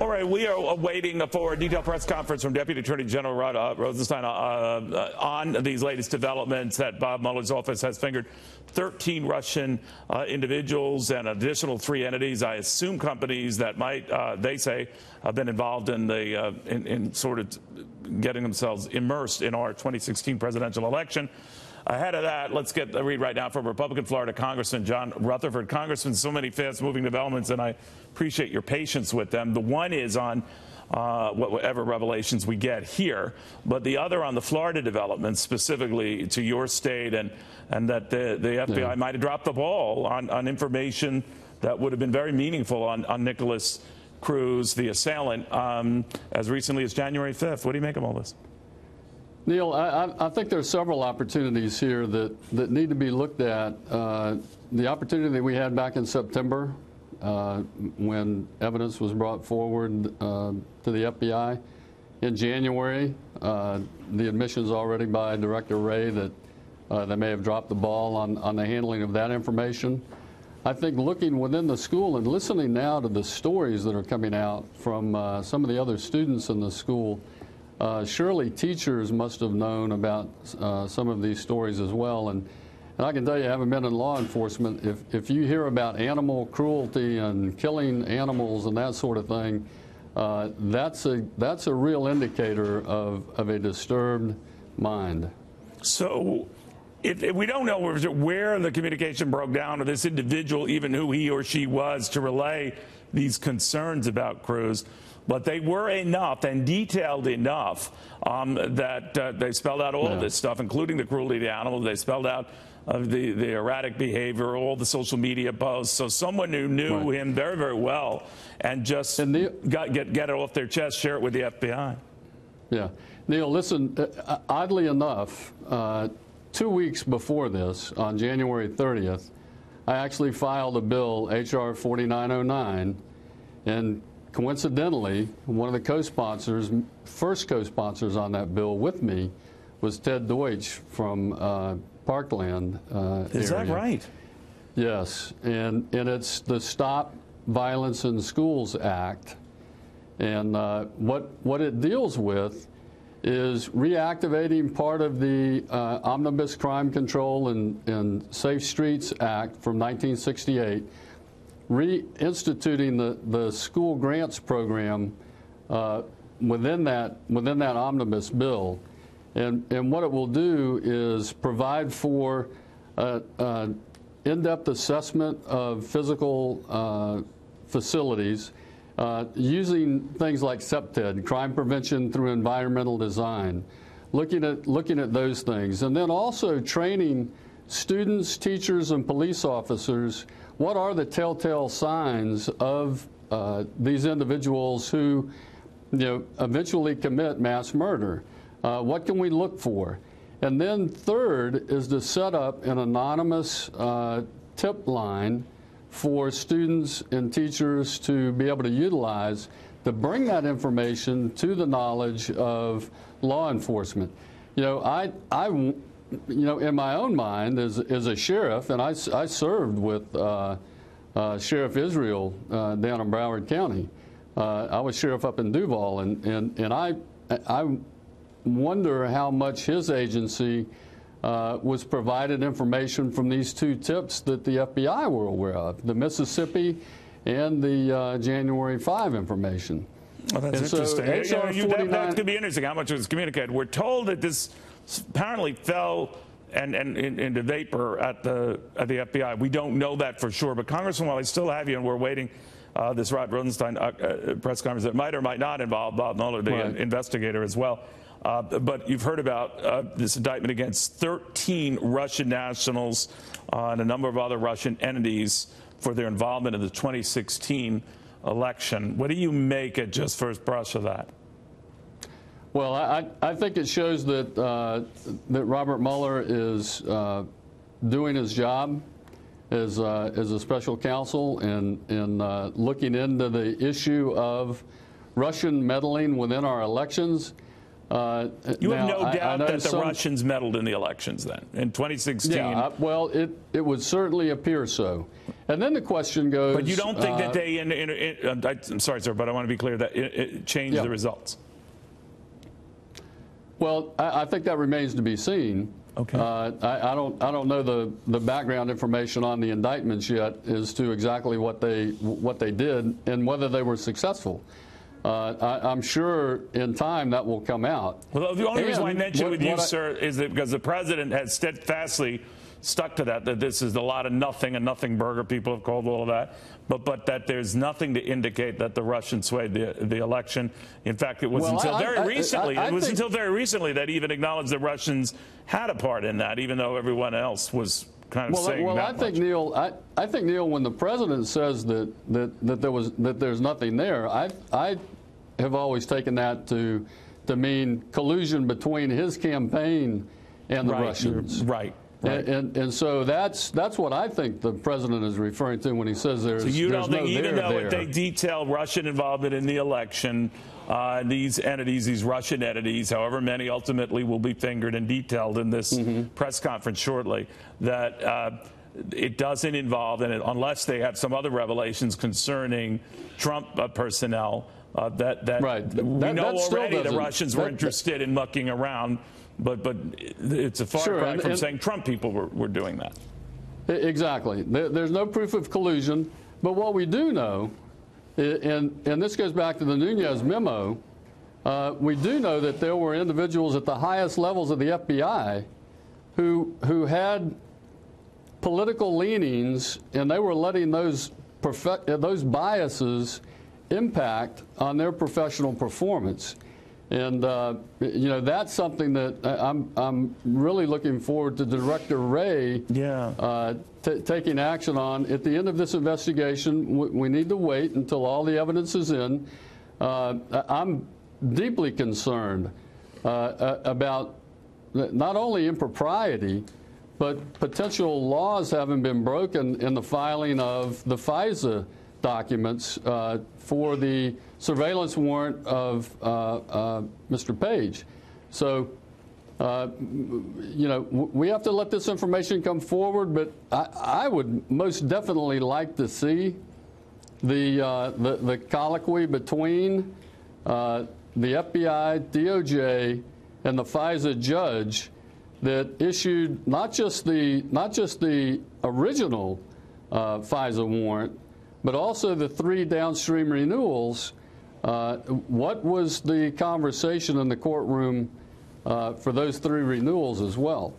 All right, we are awaiting for a detailed press conference from Deputy Attorney General Rosenstein on these latest developments that Bob Mueller's office has fingered 13 Russian individuals and an additional 3 entities, I assume companies that might, they say, have been involved in the in sort of getting themselves immersed in our 2016 presidential election. Ahead of that, let's get a read right now from Republican Florida Congressman John Rutherford. Congressman, so many fast-moving developments, and I appreciate your patience with them. The one is on whatever revelations we get here, but the other on the Florida developments, specifically to your state, and that the FBI might have dropped the ball on information that would have been very meaningful on Nicholas Cruz, the assailant, as recently as January 5th. What do you make of all this? Neil, I think there are several opportunities here that need to be looked at. The opportunity that we had back in September when evidence was brought forward to the FBI. In January, the admissions already by Director Wray that they may have dropped the ball on the handling of that information. I think looking within the school and listening now to the stories that are coming out from some of the other students in the school, surely teachers must have known about some of these stories as well. And I can tell you, having been in law enforcement, if you hear about animal cruelty and killing animals and that sort of thing, that's a real indicator of a disturbed mind. So if we don't know where the communication broke down, or this individual, even who he or she was, to relay these concerns about Cruz, but they were enough and detailed enough that they spelled out all of this stuff, including the cruelty to the animals. They spelled out the erratic behavior, all the social media posts. So someone who knew him very, very well and just get it off their chest, share it with the FBI. Yeah. Neil, listen, oddly enough, 2 weeks before this, on January 30th, I actually filed a bill, H.R. 4909, and coincidentally, one of the co-sponsors, first co-sponsors on that bill with me, was Ted Deutsch from Parkland Is area. that right? Yes, and it's the Stop Violence in Schools Act, and what it deals with is reactivating part of the Omnibus Crime Control and Safe Streets Act from 1968, reinstituting the school grants program within that omnibus bill, and what it will do is provide for in-depth assessment of physical facilities using things like CPTED, crime prevention through environmental design, looking at those things, and then also training students, teachers, and police officers. What are the telltale signs of these individuals who, eventually commit mass murder? What can we look for? And then third is to set up an anonymous tip line for students and teachers to be able to utilize to bring that information to the knowledge of law enforcement. In my own mind, as a sheriff, and I served with Sheriff Israel down in Broward County. I was sheriff up in Duval, and I wonder how much his agency was provided information from these 2 tips that the FBI were aware of, the Mississippi and the January 5 information. Well, that's interesting. That's going to be interesting how much was communicated. We're told that this apparently fell into vapor at the FBI. We don't know that for sure. But Congressman, while I still have you, and we're waiting this Rod Rosenstein press conference that might or might not involve Bob Mueller, the investigator as well. But you've heard about this indictment against 13 Russian nationals and a number of other Russian entities for their involvement in the 2016 election. What do you make at just first brush of that? Well, I think it shows that that Robert Mueller is doing his job as a special counsel and looking into the issue of Russian meddling within our elections. You have no doubt that the Russians meddled in the elections then, in 2016. Yeah, well, it would certainly appear so. And then the question goes... But you don't think that they, I'm sorry, sir, but I want to be clear that it changed the results? Well, I think that remains to be seen. Okay. I don't know the background information on the indictments yet as to exactly what they did and whether they were successful. I'm sure in time that will come out. Well, the only reason I mention it with you, sir, is that because the president has steadfastly stuck to that this is a lot of nothing, and nothing burger, people have called all of that, but that there's nothing to indicate that the Russians swayed the election. In fact, it was until very recently that he even acknowledged the Russians had a part in that, even though everyone else was kind of saying that I think, Neil, I think, Neil, when the president says that there's nothing there, I have always taken that to mean collusion between his campaign and the Russians. Right. Right. And so that's what I think the president is referring to when he says there's no there. So you don't think, even though they detail Russian involvement in the election, these entities, these Russian entities, however many ultimately will be fingered and detailed in this press conference shortly, that it doesn't involve, and unless they have some other revelations concerning Trump personnel, we know already the Russians were interested in mucking around. But it's a far cry from saying Trump people were doing that. Exactly. There's no proof of collusion. But what we do know, and this goes back to the Nunez memo, we do know that there were individuals at the highest levels of the FBI who had political leanings, and they were letting those biases impact on their professional performance. And, you know, that's something that I'm really looking forward to Director Wray taking action on. At the end of this investigation, we need to wait until all the evidence is in. I'm deeply concerned about not only impropriety, but potential laws having been broken in the filing of the FISA documents for the surveillance warrant of Mr. Page. So, you know, we have to let this information come forward, but I would most definitely like to see the colloquy between the FBI, DOJ, and the FISA judge that issued not just the original FISA warrant, but also the 3 downstream renewals. What was the conversation in the courtroom for those 3 renewals as well?